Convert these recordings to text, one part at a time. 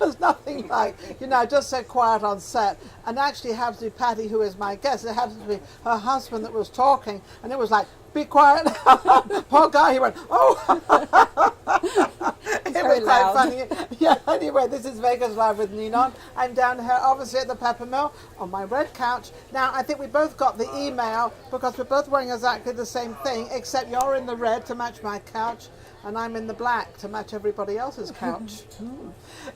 There's nothing like, just so quiet on set. And actually it happens to be Patti, who is my guest. It happens to be her husband that was talking, and it was like, be quiet. Poor guy, he went, oh. It was quite funny. Yeah, anyway, this is Vegas Live with Ninon. I'm down here, obviously, at the Peppermill on my red couch. Now, I think we both got the email because we're both wearing exactly the same thing, except you're in the red to match my couch, and I'm in the black to match everybody else's couch.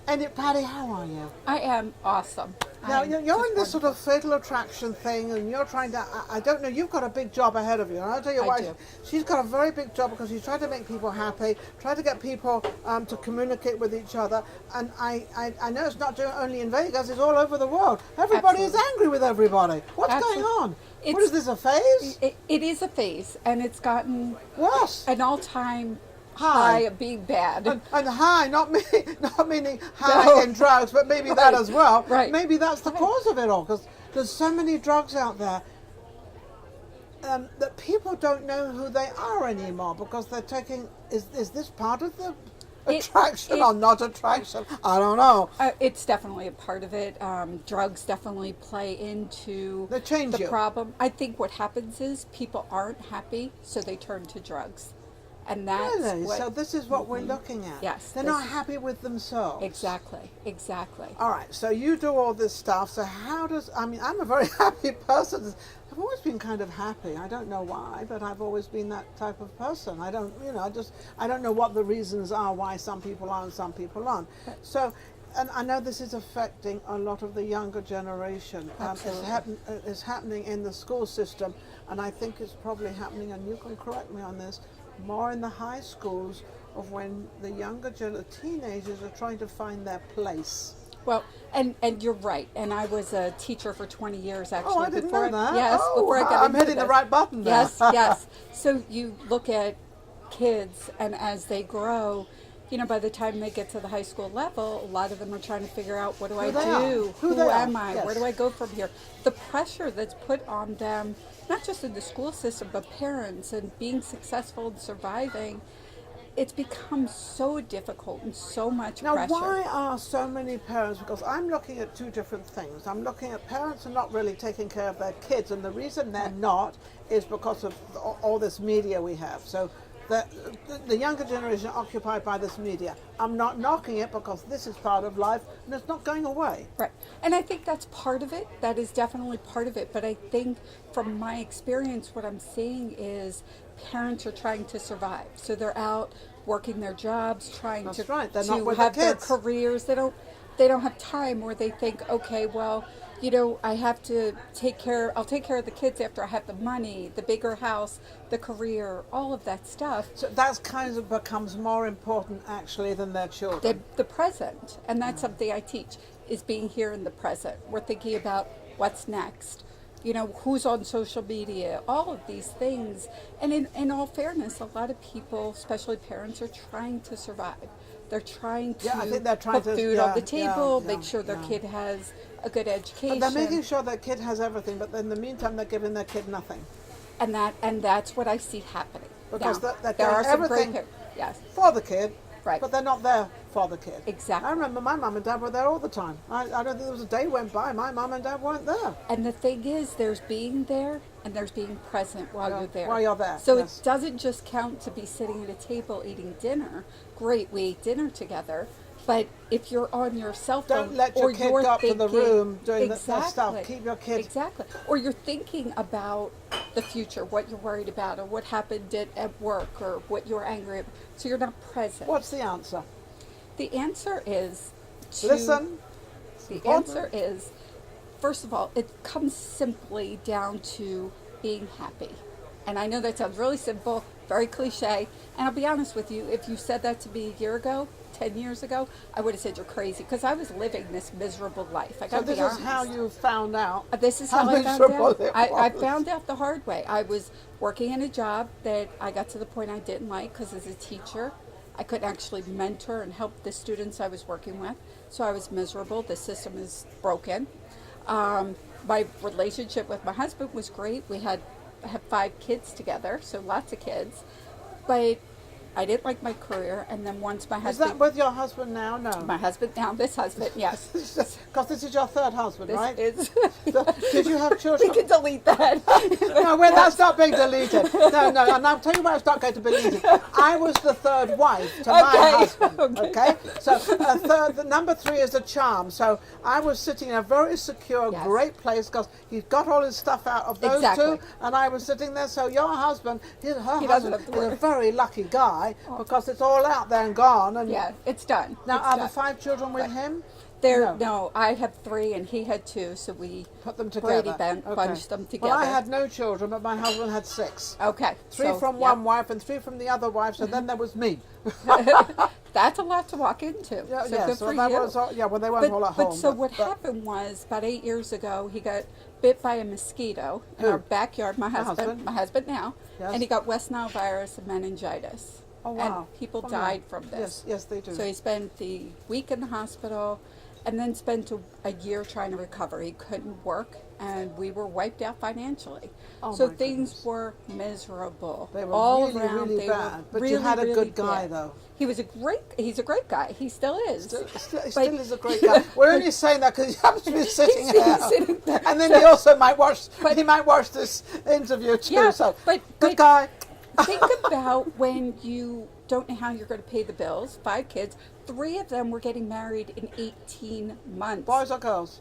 And Patti, how are you? I am awesome. Now, you're in this sort of fatal attraction thing, and you're trying to, I don't know, you've got a big job ahead of you. And I'll tell you why. She's got a very big job because she's trying to make people happy, trying to get people to communicate with each other. And I know it's not only in Vegas, it's all over the world. Everybody is angry with everybody. What's going on? What is this, a phase? It is a phase, and it's gotten worse. An all-time high of being bad. And high, not meaning high in drugs, but maybe that as well. Right. Maybe that's the cause of it all, because there's so many drugs out there that people don't know who they are anymore, because they're taking, is this part of the attraction or not attraction? I don't know. It's definitely a part of it. Drugs definitely play into the problem. I think what happens is people aren't happy, so they turn to drugs. And that's really? So this is what we're looking at. Yes. They're not happy with themselves. Exactly. All right, so you do all this stuff. So I'm a very happy person. I've always been kind of happy. I don't know why, but I've always been that type of person. I don't know what the reasons are why some people are and some people aren't. So, and I know this is affecting a lot of the younger generation. It's happening in the school system, and I think it's probably happening, and you can correct me on this, more in the high schools, of when the younger teenagers are trying to find their place. Well, and you're right. And I was a teacher for 20 years, actually. Oh, I didn't know that. Yes, before I got I'm hitting the right button there. Yes, yes. So you look at kids, and as they grow, by the time they get to the high school level, a lot of them are trying to figure out, what do I do? Who am I? Yes. Where do I go from here? The pressure that's put on them, not just in the school system, but parents, and being successful and surviving, it's become so difficult and so much pressure. Now, why are so many parents, because I'm looking at two different things. I'm looking at parents are not really taking care of their kids, and the reason they're not is because of all this media we have. So the younger generation are occupied by this media. I'm not knocking it, because this is part of life and it's not going away. Right. And I think that's part of it. That is definitely part of it. But I think from my experience, what I'm seeing is parents are trying to survive. So they're out working their jobs, trying to have their careers. They don't have time, or they think, okay, well, I have to I'll take care of the kids after I have the money, the bigger house, the career, all of that stuff. So that's kind of becomes more important, actually, than their children. The present. And that's something I teach, is being here in the present. We're thinking about what's next. Who's on social media, all of these things. And in all fairness, a lot of people, especially parents, are trying to survive. They're trying to put food on the table, make sure their kid has a good education. But they're making sure their kid has everything, but in the meantime, they're giving their kid nothing. And that's what I see happening. Because now, there are everything for the kid, right, but they're not there for the kid. Exactly. I remember my mum and dad were there all the time. I don't think there was a day went by my mum and dad weren't there. And the thing is, there's being there and there's being present while you're there. While you're there. So it doesn't just count to be sitting at a table eating dinner. Great, we ate dinner together. But if you're on your cell phone, don't let your kid go up to the room doing that stuff. Keep your kid. Exactly. Or you're thinking about the future, what you're worried about, or what happened at work, or what you're angry at. So you're not present. What's the answer? The answer is listen. The answer is, first of all, it comes simply down to being happy. And I know that sounds really simple, very cliche. And I'll be honest with you, if you said that to me a year ago, 10 years ago, I would have said you're crazy, because I was living this miserable life. I got to be honest. So this is how you found out. This is how I found out. I found out the hard way. I was working in a job that I got to the point I didn't like, because as a teacher, I couldn't actually mentor and help the students I was working with. So I was miserable. The system is broken. My relationship with my husband was great. I had 5 kids together, so lots of kids. But I didn't like my career, and then once my Is husband, that with your husband now? No. my husband now, this husband, yes, Because this is your third husband, this right? is. So, did you have We children? can delete that. No, well, that's not being deleted. No, and I'll tell you why it's not going to be deleted. I was the third wife to my husband. Okay? So the number 3 is a charm. So I was sitting in a very secure, Yes. great place because he's got all his stuff out of those Exactly. two, and I was sitting there. So your husband, her He doesn't husband, have to is a worry. very lucky guy because it's all out there and gone. And Yeah, it's done. now, It's are done. the 5 children with him? No, I have 3 and he had 2, so we Put them together. Brady bunched them together. Well, I had no children, but my husband had 6. Okay. 3 so, from yeah. one wife and 3 from the other wife, so then there was me. That's a lot to walk into. Yeah, so yeah, good so for that you. was all, yeah, well, they weren't all at home. But so what happened was about 8 years ago, he got bit by a mosquito in Who? our backyard. My husband? husband now, Yes. and he got West Nile virus and meningitis. Oh, wow. And people Oh, yeah. died from this. Yes, they do. So he spent the week in the hospital, and then spent a year trying to recover. He couldn't work, and we were wiped out financially. Oh, so my things goodness. were miserable. They were all really, around. really They bad. were But really, you had a really good guy, bad. though. He's a great guy. He still is. He still is a great guy. We're only saying that because he happens to be sitting He's here. sitting there. And then he also might watch. But- he might watch this interview too. Yeah, so but good guy. Think about when you don't know how you're going to pay the bills. 5 kids, 3 of them were getting married in 18 months. Boys or girls?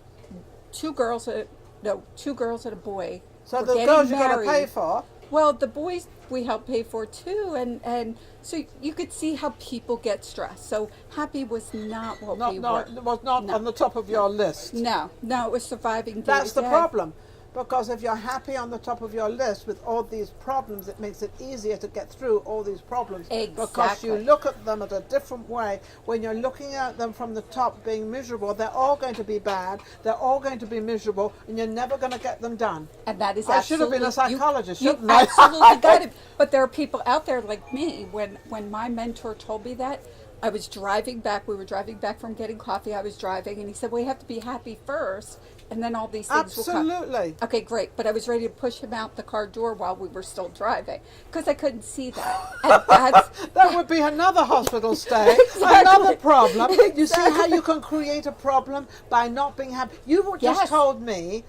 2 girls and a boy. So were the getting girls you've got to married. pay for. Well, the boys we helped pay for too, and so you could see how people get stressed. So happy was not what we were. Was not No. on the top of your list. No, it was surviving day That's to the day. problem. Because if you're happy on the top of your list with all these problems, it makes it easier to get through all these problems. Because you Exactly. look at them at a different way. When you're looking at them from the top being miserable, they're all going to be bad, they're all going to be miserable, and you're never going to get them done. And that is I should have been a absolutely- psychologist, you shouldn't I? absolutely got it. But there are people out there like me. When my mentor told me that, I was driving back. We were driving back from getting coffee. I was driving, and he said, "Well, you have to be happy first, and then all these things will come." Absolutely. Okay, great. But I was ready to push him out the car door while we were still driving because I couldn't see that. And that's That would be another hospital stay, Exactly. another problem. You see how you can create a problem by not being happy. You just Yes. told me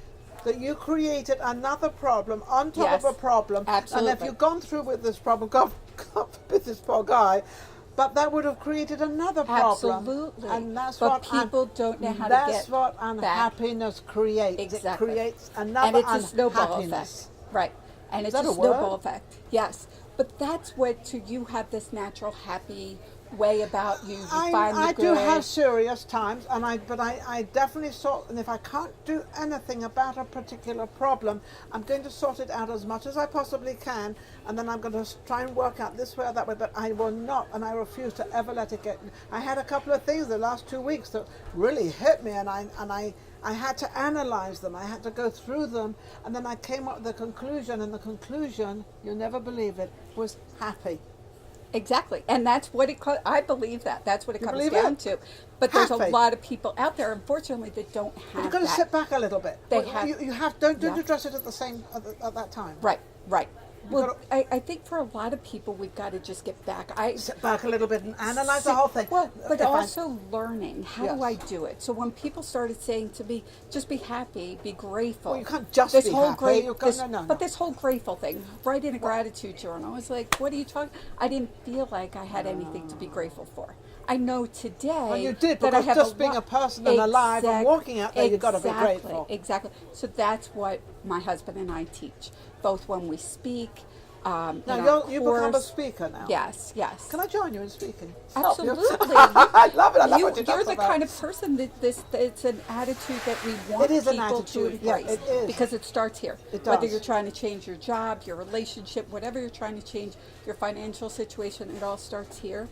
that you created another problem on top Yes, of a problem. absolutely. And if you'd gone through with this problem, God forbid this poor guy, but that would have created another problem. Absolutely. And that's But what people don't know how to that's get what back. unhappiness creates. Exactly. It creates and another it's a snowball unhappiness. effect, right? And Is it's that a a word? snowball effect. Yes, but that's what. So you have this natural happy way about you. You find the I good. do have serious times, but I definitely sort. And if I can't do anything about a particular problem, I'm going to sort it out as much as I possibly can, and then I'm going to try and work out this way or that way. But I will not, and I refuse to ever let it get. I had a couple of things the last 2 weeks that really hit me, and I had to analyze them. I had to go through them, and then I came up with the conclusion. And the conclusion, you'll never believe it, was happy. Exactly, and that's what it. I believe that. That's what it You comes believe down it? to. But there's a Happy. lot of people out there, unfortunately, that don't have You've got to that. sit back a little bit. They Well, have- you have don't Yeah. address it at that time. Right. Well, gotta- I think for a lot of people, we've got to just get back. Sit back a little bit and analyze the whole thing. Well, but If I- also learning. How do Yes. I do it? So when people started saying to me, "Just be happy, be grateful," Well, you can't just this be whole happy. You can't- no. But this whole grateful thing, write in a gratitude journal. I was like, "What are you talking?" I didn't feel like I had anything to be grateful for. I know today Well, you did, that I because have just being a person and alive and walking out there, you've got to be grateful. Exactly. So that's what my husband and I teach, both when we speak. Now in our you become a course. speaker now. Yes. Can I join you in speaking? Help you? Absolutely. I love it. I love you, what you you're talk the about. kind of person that it's an attitude that we want It is an people attitude. to Yeah, embrace it is. because it starts here. It Whether does. you're trying to change your job, your relationship, whatever you're trying to change, your financial situation, it all starts here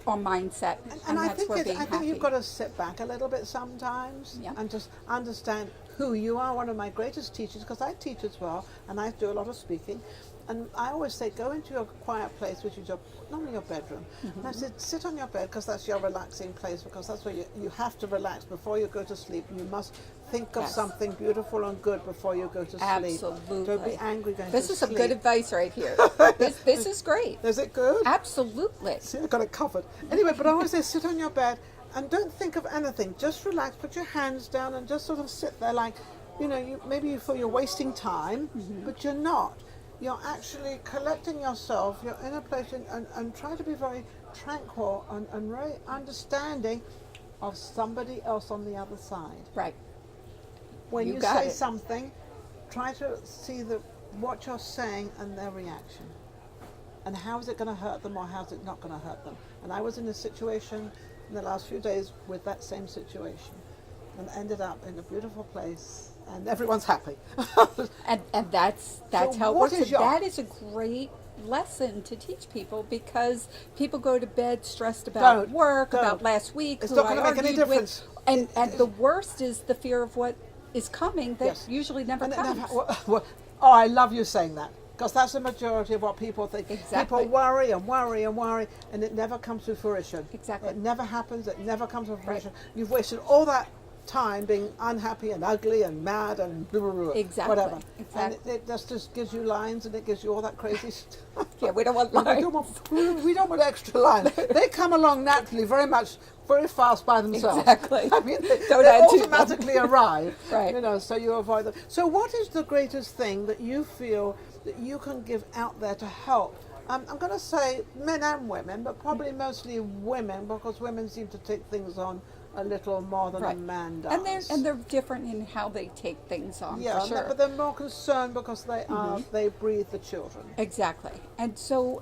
on mindset, And I that's think where it's, being I think happy. you've got to sit back a little bit sometimes Yeah. and just understand who you are. One of my greatest teachers, because I teach as well, and I do a lot of speaking, And I always say, go into your quiet place, which is normally your bedroom. And I said, sit on your bed, because that's your relaxing place, because that's where you have to relax before you go to sleep. You must think of something beautiful and good before you go to sleep. Absolutely. Don't be angry going This to is sleep. some good advice right here. This is great. Is it good? Absolutely. See, I got it covered. Anyway, but I always say, sit on your bed and don't think of anything. Just relax, put your hands down and just sort of sit there like, maybe you feel you're wasting time, but you're not. You're actually collecting yourself. You're in a place and try to be very tranquil and very understanding of somebody else on the other side. Right. When You you got say it. something, try to see what you're saying and their reaction. And how is it going to hurt them or how is it not going to hurt them? And I was in a situation in the last few days with that same situation and ended up in a beautiful place and everyone's happy. And that's So how it what works. is And your- that is a great lesson to teach people, because people go to bed stressed about work, Don't. about last week, It's who not I gonna make any argued with. difference. And the worst is the fear of what is coming that Yes. usually never And it comes. I love you saying that, because that's the majority of what people think. Exactly. People worry and worry and worry, and it never comes to fruition. Exactly. It never happens. It never comes to fruition. You've wasted all that time being unhappy and ugly and mad and blah, blah, blah, Exactly. whatever. Exactly. And it just gives you lines and it gives you all that crazy stuff. Yeah, we don't want We lines. don't want extra lines. They come along naturally, very fast by themselves. Exactly. I mean, Don't they add to them. automatically arrive. Right. So you avoid them. So what is the greatest thing that you feel that you can give out there to help? I'm going to say men and women, but probably mostly women, because women seem to take things on a little more than a Right. man does. And they're different in how they take things on, yeah, for sure. but they're more concerned because they breathe the children. Exactly. And so,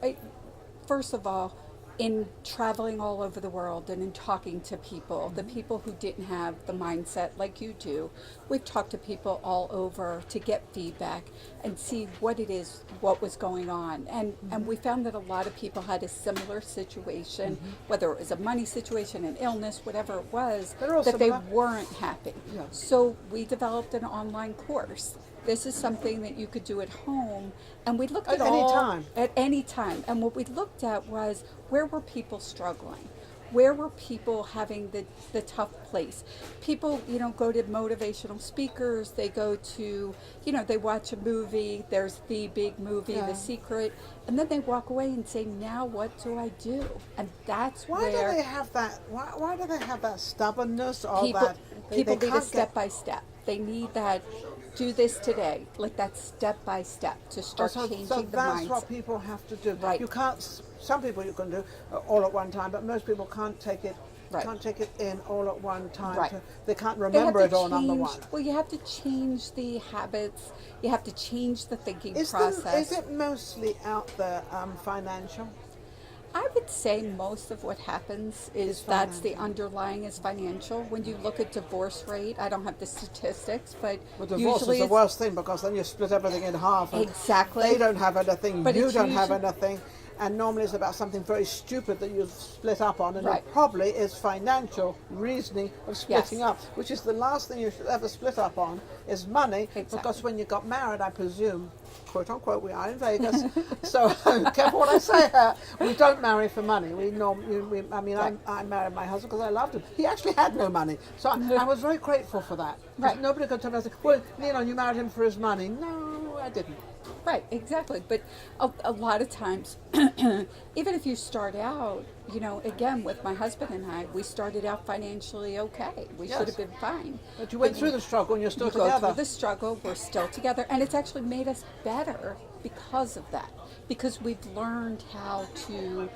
first of all, in traveling all over the world and in talking to people, the people who didn't have the mindset like you do, we've talked to people all over to get feedback and see what it is, what was going on. And we found that a lot of people had a similar situation, whether it was a money situation, an illness, whatever it was, They're all that they similar. weren't happy. Yeah. So we developed an online course. This is something that you could do at home, and we looked At at any all time. at any time. And what we looked at was, where were people struggling? Where were people having the tough place? People, go to motivational speakers. They go to, they watch a movie. There's the big movie, Yeah. The Secret, and then they walk away and say, "Now what do I do?" And that's Why where do they have that? Why do they have that stubbornness or people that? people need a can't step by step. They need that. Do this today, like that step by step to start changing so the that's mindset. what people have to do. Right. You can't. Some people you can do all at one time, but most people can't take it. Right. Can't take it in all at one time. Right. They can't They have remember to it all. Number change- one. Well, you have to change the habits. You have to change the thinking Is process. it mostly out there financial? I would say most of what happens is that's the underlying is financial. When you look at divorce rate, I don't have the statistics, but Well, divorce usually is the it's- worst thing, because then you split everything in half. And Exactly. They don't have anything. But You it's don't have usually- anything. And normally it's about something very stupid that you've split up on, and Right. it probably is financial reasoning of splitting Yes. up, which is the last thing you should ever split up on, is money. Exactly. Because when you got married, I presume, quote unquote, we are in Vegas, so careful what I say here. We don't marry for money. I married my husband because I loved him. He actually had no money, so I was very grateful for that. 'Cause Right. Nobody could tell me, well, Ninon, you married him for his money. No, I didn't. Right, exactly. But a lot of times, even if you start out, again, with my husband and I, we started out financially okay. We Yes. should have been fine. But you went through the struggle and you're still You go together. through the struggle, we're still together, and it's actually made us better because of that. Because we've learned how to,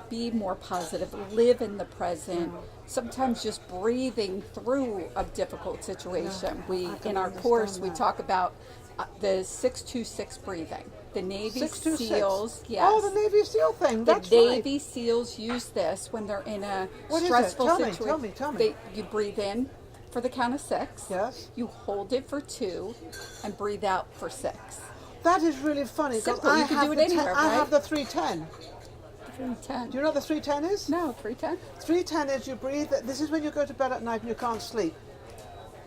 be more positive, live in the present. Sometimes just breathing through a difficult situation. I can In our course, understand we that. talk about the 626 breathing. The Navy 626. SEAls, yes. Oh, the Navy SEAL thing. The That's Navy SEAls use this when they're in a What is it? stressful Tell me, situation. tell me. You breathe in for the count of 6. Yes. You hold it for 2 and breathe out for 6. right. That is really funny, because Simple. I You can have do it the anywhere, I right? have the 310. 310. Do you know what the 310 is? No, 310. 310 is you breathe. This is when you go to bed at night and you can't sleep.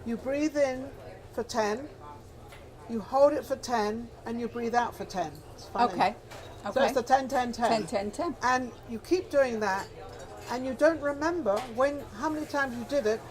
You breathe in for 10, you hold it for 10 and you breathe out for 10. It's funny. Okay. So it's the 10, 10, 10. 10, 10, 10. And you keep doing that, and you don't remember how many times you did it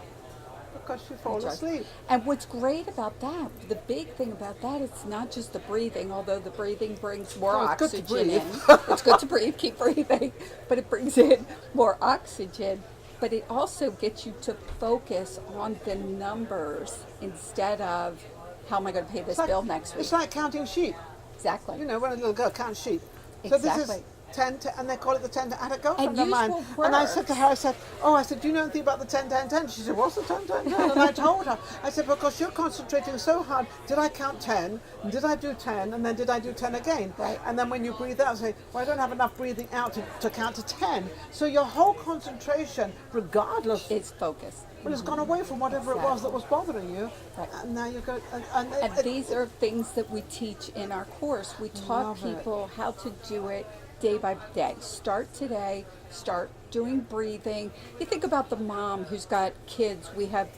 because you fall asleep. And what's great about that, the big thing about that, it's not just the breathing, although the breathing brings more oxygen in. It's good to breathe, keep breathing, but it brings in more oxygen. But it also gets you to focus on the numbers instead of how am I going to pay this bill next week. It's like counting sheep. Exactly. You know, when a little girl counts sheep. So Exactly. this is 10, and they call it the 10. I had a girlfriend And of mine, usual and I said to her, words. I said, do you know anything about the 10, 10, 10? She said, what's the 10, 10, 10? And I told her, I said, because you're concentrating so hard. Did I count 10? And did I do 10? And then did I do 10 again? Right. And then when you breathe out, say, well, I don't have enough breathing out to count to 10. So your whole concentration, regardless, It's focus. well, it's gone away from whatever it was that was bothering you. Right. And now you go, And these are things that we teach in our course. We taught Love it. people how to do it day by day. Start today, start doing breathing. You think about the mom who's got kids.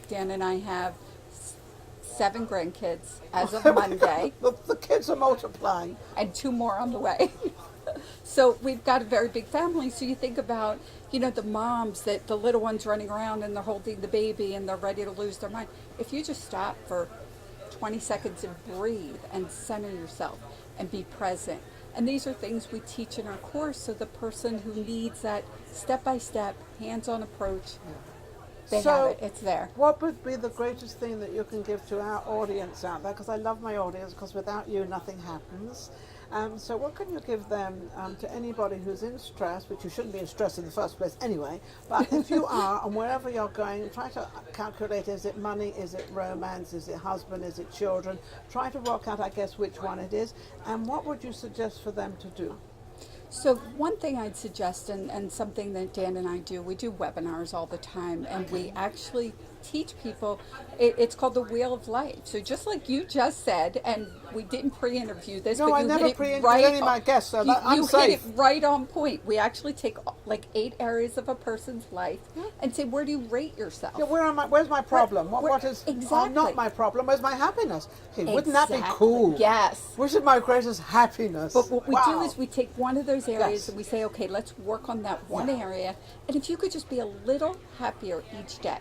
Dan and I have 7 grandkids as of Monday, the kids are multiplying. and 2 more on the way. So we've got a very big family. So you think about, the moms that the little ones running around and they're holding the baby and they're ready to lose their mind. If you just stop for 20 seconds and breathe and center yourself and be present. And these are things we teach in our course. So the person who needs that step-by-step, hands-on approach, they have it. It's there. What would be the greatest thing that you can give to our audience out there? Because I love my audience, because without you, nothing happens. So what can you give them to anybody who's in stress, which you shouldn't be in stress in the first place anyway, but if you are, and wherever you're going, try to calculate, is it money, is it romance, is it husband, is it children? Try to work out, I guess, which one it is, and what would you suggest for them to do? So one thing I'd suggest, and something that Dan and I do, we do webinars all the time, and we actually teach people, it's called the Wheel of Life. So just like you just said, and we didn't pre-interview this, No, but I you never hit it pre-interviewed right any of my guests, so I'm you safe. hit it right on point. We actually take like 8 areas of a person's life and say, where do you rate yourself? Yeah, where's my problem? What is exactly. not my problem? Where's my happiness? Okay, wouldn't that be cool? Yes. Which is my greatest happiness? But what we do is we take one of those areas Yes. and we say, okay, let's work on that one area. And if you could just be a little happier each day,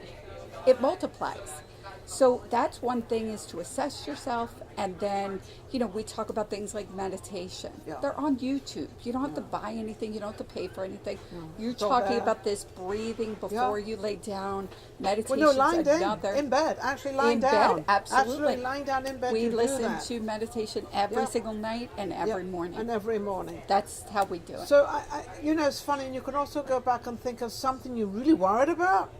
it multiplies. So that's one thing, is to assess yourself. And then, we talk about things like meditation. Yeah. They're on YouTube. You don't have to buy anything. You don't have to pay for anything. You're It's all talking there. about this breathing before you lay down. Meditation Well, no, lying another. down in bed, actually lying In down. bed, absolutely. Lying down in bed. We you do listen that. to meditation every single night and every morning. And every morning. That's how we do it. So, it's funny, and you can also go back and think of something you're really worried about,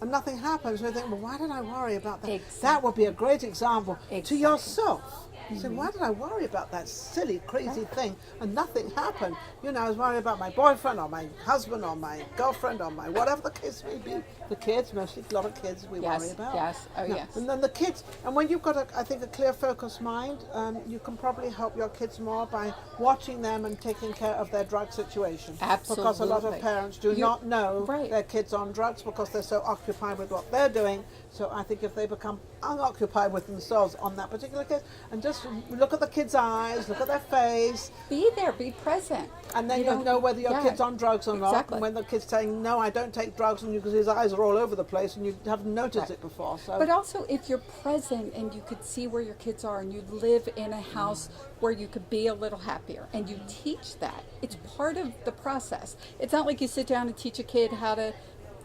and nothing happens. So you think, well, why did I worry about that? Exactly. That would be a great example to Exactly. yourself. So why did I worry about that silly, crazy thing and nothing happened? I was worried about my boyfriend or my husband or my girlfriend or my whatever the case may be. The kids, mostly a lot of kids we worry about. Yes, oh Yeah. yes. And then the kids, and when you've got, I think, a clear, focused mind, you can probably help your kids more by watching them and taking care of their drug situation. Absolutely. Because a lot of parents do not know right. their kids on drugs because they're so occupied with what they're doing. So I think if they become unoccupied with themselves on that particular case, and just look at the kid's eyes, look at their face, Be there, be present. and then you'll know whether your kid's on drugs or not. Exactly. And when the kid's saying, no, I don't take drugs, and you can see his eyes are all over the place, and you haven't noticed it before. So. But also, if you're present and you could see where your kids are, and you live in a house where you could be a little happier, and you teach that, it's part of the process. It's not like you sit down and teach a kid how to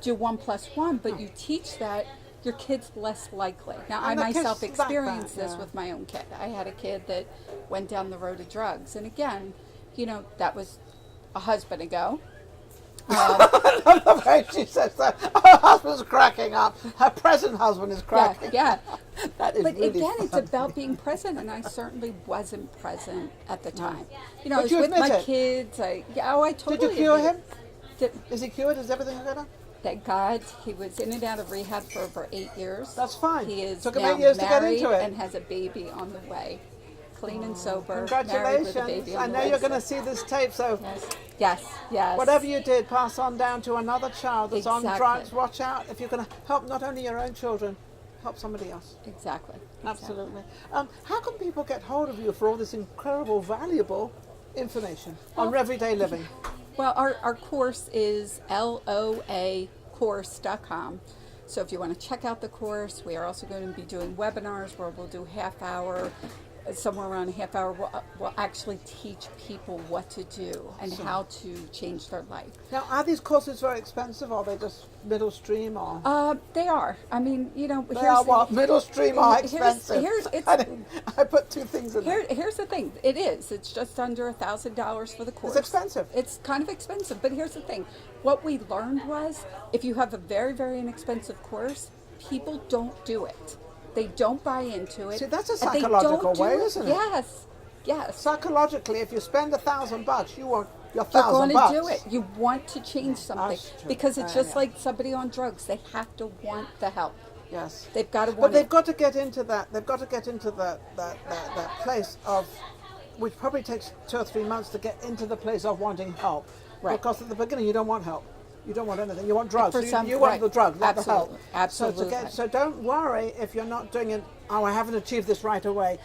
do 1 + 1, but you teach that, your kid's less likely. Now, I And the kids myself like experienced that, this with my own kid. I had a kid that went down the road of drugs. And again, that was a husband ago. I love the way she says that. Her husband's cracking up. Her present husband is cracking. Yeah. That is But really again, fun. it's about being present, and I certainly wasn't present at the time. I But was you with admit my it. kids. I totally Did you cure admit him? it. Is he cured? Is everything better? Thank God, he was in and out of rehab for over 8 years. That's fine. He is Took him now 8 years to get married into it. and has a baby on the way. Clean and sober, married Congratulations. with a baby on I the know way. you're going to see this tape, so Yes. whatever you did, pass on down to another child that's on Exactly. drugs. Watch out if you're going to help not only your own children, help somebody else. Exactly. Absolutely. How can people get hold of you for all this incredible, valuable information on everyday living? Well, our course is loacourse.com. So if you want to check out the course, we are also going to be doing webinars where we'll do half hour, somewhere around a half hour. We'll actually teach people what to do and how to change their life. Now, are these courses very expensive, or are they just middle stream? Or they are. I mean, you know, they are what? Middle stream are expensive. I put two things in there. Here's the thing. It is. It's just under $1,000 for the course. It's expensive. It's kind of expensive, but here's the thing. What we learned was, if you have a very, very inexpensive course, people don't do it. They don't buy into it. See, that's a psychological way, isn't it? Yes. Psychologically, if you spend $1,000, you want your $1,000. You're going to do it. You want to change something because it's just yeah. like somebody on drugs. They have to want the help. Yes. They've got to want But they've it. got to get into that. They've got to get into that place of, which probably takes 2 or 3 months to get into the place of wanting help. Right. Because at the beginning you don't want help. You don't want anything. You want drugs. For some, you want right. the drug, not the help. Absolutely. So don't worry if you're not doing it. Oh, I haven't achieved this right away.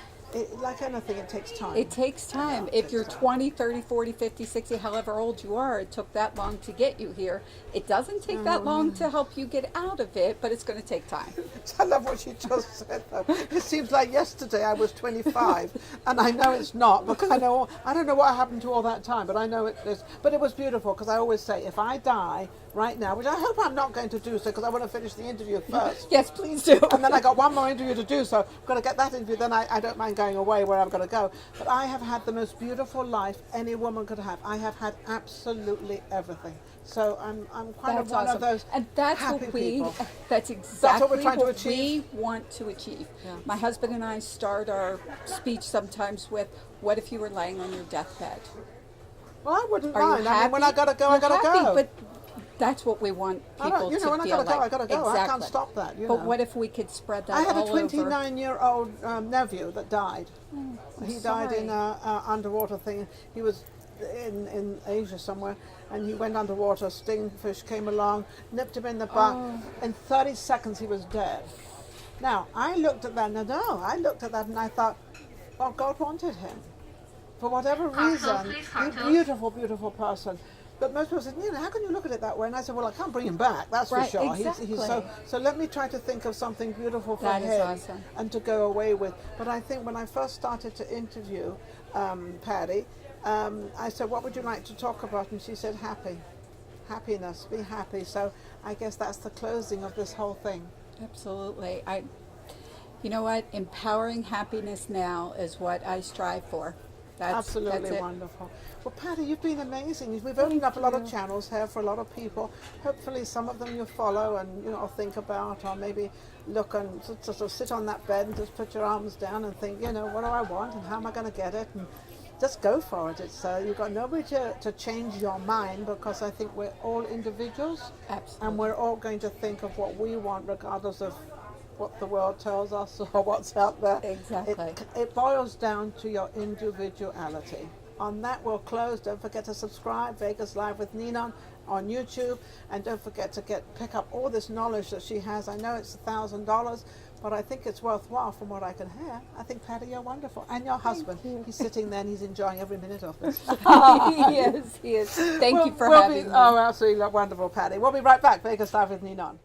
Like anything, it takes time. It takes time. If you're 20, 30, 40, 50, 60, however old you are, it took that long to get you here. It doesn't take that long to help you get out of it, but it's going to take time. I love what you just said, though. It seems like yesterday I was 25, and I know it's not, because I don't know what happened to all that time, but I know it is. But it was beautiful, because I always say, if I die right now, which I hope I'm not going to do so, because I want to finish the interview first. Yes, please do. And then I got one more interview to do, so I've got to get that interview, then I don't mind going away where I've got to go. But I have had the most beautiful life any woman could have. I have had absolutely everything. So I'm kind of one of those and that's happy what people. That's exactly what we're trying to what achieve. we want to achieve. Yeah. My husband and I start our speech sometimes with, what if you were laying on your deathbed? Well, I wouldn't Are you mind. happy? I mean, when I got to go, I You're got to happy, go. But that's what we want people to feel when I got to go, like. I got to go. Exactly. I can't stop that. But what if we could spread that I had all a over? 29-year-old nephew that died. He died sorry. in an underwater thing. He was in Asia somewhere, and he went underwater. A stingfish came along, nipped him in the butt. In 30 seconds, he was dead. Now, I looked at that, and I thought, well, God wanted him. For whatever reason, he's a beautiful, beautiful person. But most people said, how can you look at it that way? And I said, well, I can't bring him back, that's Right, for sure. exactly. He's so let me try to think of something beautiful for That him is awesome. and to go away with. But I think when I first started to interview Patti, I said, what would you like to talk about? And she said, happiness, be happy. So I guess that's the closing of this whole thing. Absolutely. You know what? Empowering happiness now is what I strive for. Absolutely that's wonderful. Well, Patti, you've been amazing. We've opened up a lot of channels here for a lot of people. Hopefully some of them you follow and think about, or maybe look and sort of sit on that bed and just put your arms down and think, what do I want and how am I going to get it? And just go for it. It's you've got nobody to change your mind, because I think we're all individuals. Absolutely. And we're all going to think of what we want regardless of what the world tells us or what's out there. Exactly. It boils down to your individuality. On that, we'll close. Don't forget to subscribe, Vegas Live with Ninon on YouTube, and don't forget to pick up all this knowledge that she has. I know it's $1,000, but I think it's worthwhile from what I can hear. I think, Patti, you're wonderful. And your husband, he's sitting there and he's enjoying every minute of this. He is. Thank you for having me. Oh, absolutely wonderful, Patti. We'll be right back. Vegas Live with Ninon.